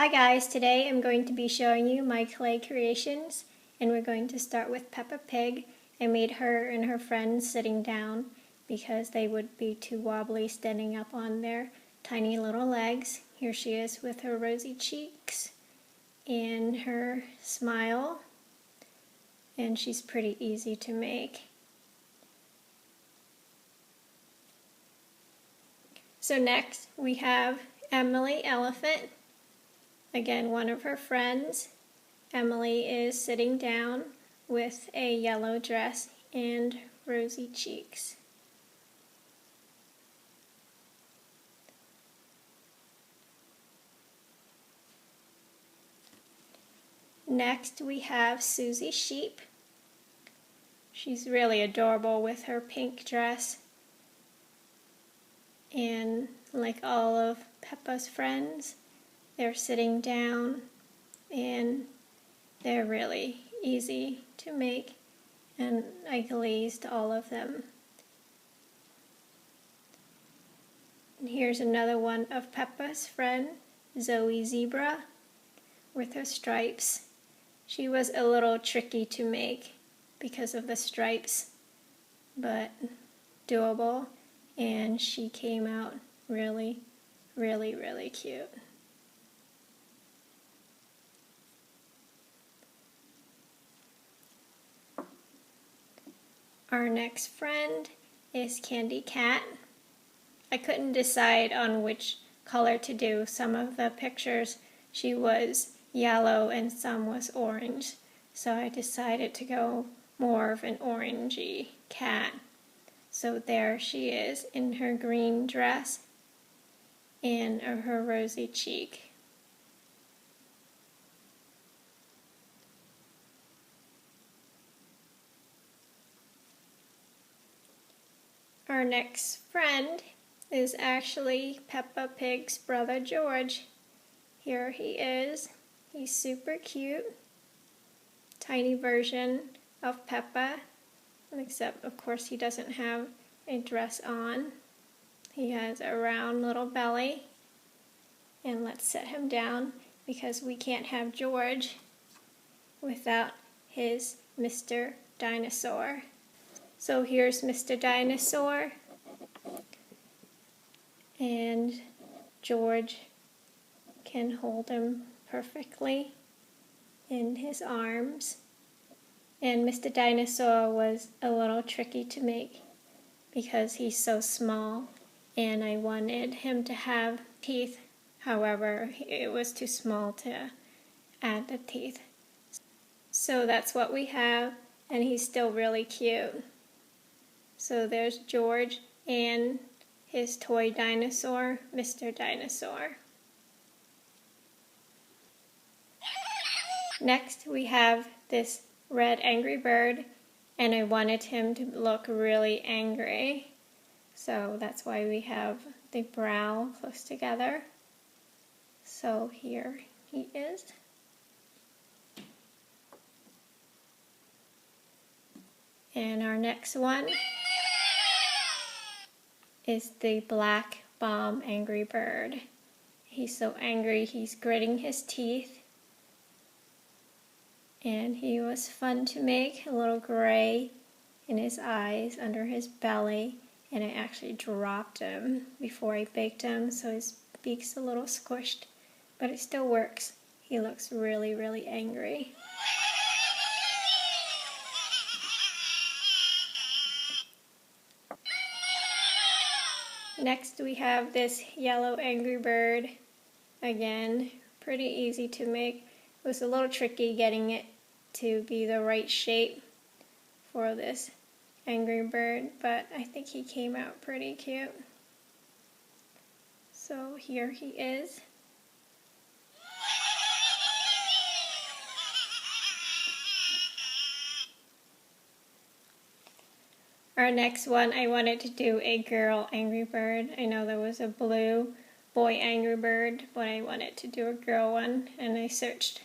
Hi guys, today I'm going to be showing you my clay creations, and we're going to start with Peppa Pig. I made her and her friends sitting down because they would be too wobbly standing up on their tiny little legs. Here she is with her rosy cheeks and her smile, and she's pretty easy to make. So next we have Emily Elephant. Again, one of her friends. Emily is sitting down with a yellow dress and rosy cheeks. Next we have Susie Sheep. She's really adorable with her pink dress. And like all of Peppa's friends, they're sitting down and they're really easy to make, and I glazed all of them. And here's another one of Peppa's friend, Zoe Zebra, with her stripes. She was a little tricky to make because of the stripes, but doable, and she came out really, really cute. Our next friend is Candy Cat. I couldn't decide on which color to do. Some of the pictures she was yellow and some was orange, so I decided to go more of an orangey cat. So there she is in her green dress and her rosy cheek. Our next friend is actually Peppa Pig's brother George. Here he is. He's super cute. Tiny version of Peppa, except of course he doesn't have a dress on. He has a round little belly. And let's set him down because we can't have George without his Mr. Dinosaur. So here's Mr. Dinosaur, and George can hold him perfectly in his arms. And Mr. Dinosaur was a little tricky to make because he's so small, and I wanted him to have teeth. However, it was too small to add the teeth. So that's what we have, and he's still really cute. So there's George and his toy dinosaur, Mr. Dinosaur. Next we have this red angry bird, and I wanted him to look really angry. So that's why we have the brow close together. So here he is. And our next one is the black bomb angry bird. He's so angry he's gritting his teeth, and he was fun to make, a little gray in his eyes under his belly, and I actually dropped him before I baked him, so his beak's a little squished, but it still works. He looks really angry. Next we have this yellow angry bird. Again, pretty easy to make. It was a little tricky getting it to be the right shape for this angry bird, but I think he came out pretty cute. So here he is. Our next one, I wanted to do a girl angry bird. I know there was a blue boy angry bird, but I wanted to do a girl one, and I searched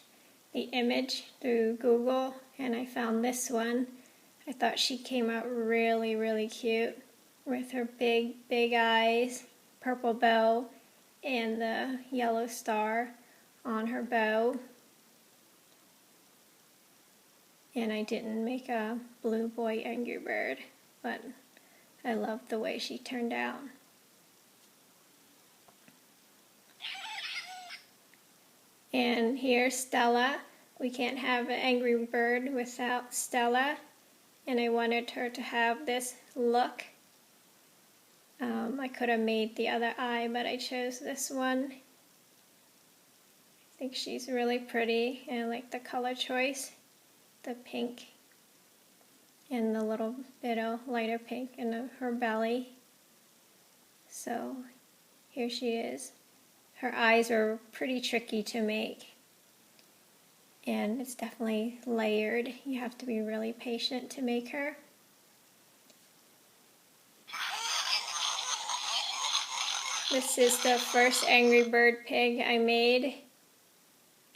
the image through Google and I found this one. I thought she came out really cute with her big eyes, purple bow, and the yellow star on her bow. And I didn't make a blue boy Angry Bird, but I loved the way she turned out. And here's Stella. We can't have an Angry Bird without Stella. And I wanted her to have this look. I could have made the other eye, but I chose this one. I think she's really pretty, and I like the color choice. The pink and the little bit of lighter pink in her belly. So here she is. Her eyes are pretty tricky to make, and it's definitely layered. You have to be really patient to make her. This is the first Angry Bird pig I made,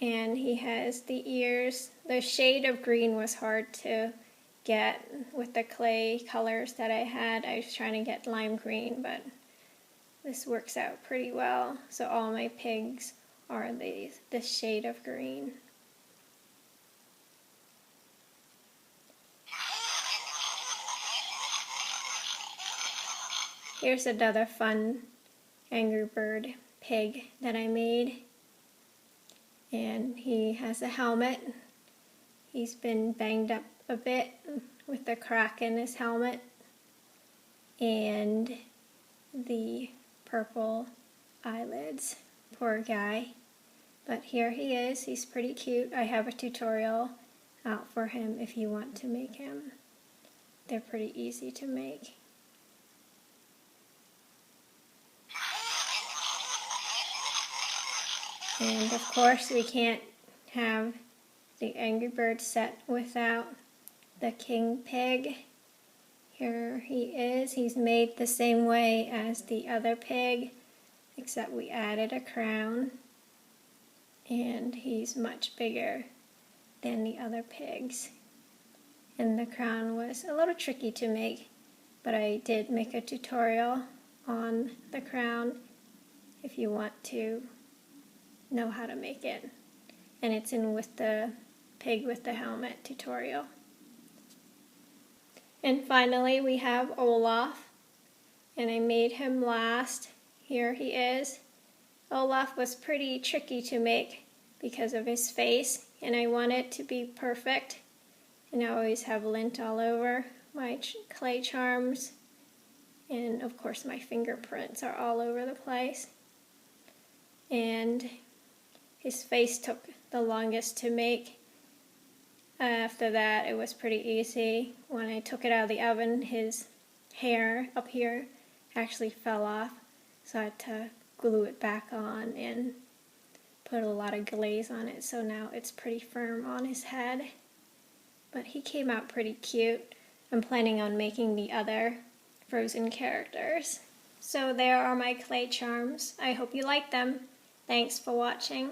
and he has the ears. The shade of green was hard to get with the clay colors that I had. I was trying to get lime green, but this works out pretty well. So all my pigs are this shade of green. Here's another fun Angry Bird pig that I made. And he has a helmet. He's been banged up a bit with a crack in his helmet. And the purple eyelids. Poor guy. But here he is. He's pretty cute. I have a tutorial out for him if you want to make him. They're pretty easy to make. And of course we can't have the Angry Bird set without the king pig. Here he is. He's made the same way as the other pig, except we added a crown. And he's much bigger than the other pigs. And the crown was a little tricky to make, but I did make a tutorial on the crown if you want to know how to make it. And it's in with the pig with the helmet tutorial. And finally we have Olaf, and I made him last. Here he is. Olaf was pretty tricky to make because of his face, and I want it to be perfect. And I always have lint all over my clay charms, and of course my fingerprints are all over the place. And his face took the longest to make. After that, it was pretty easy. When I took it out of the oven, his hair up here actually fell off, so I had to glue it back on and put a lot of glaze on it, so now it's pretty firm on his head. But he came out pretty cute. I'm planning on making the other Frozen characters. So there are my clay charms. I hope you like them. Thanks for watching.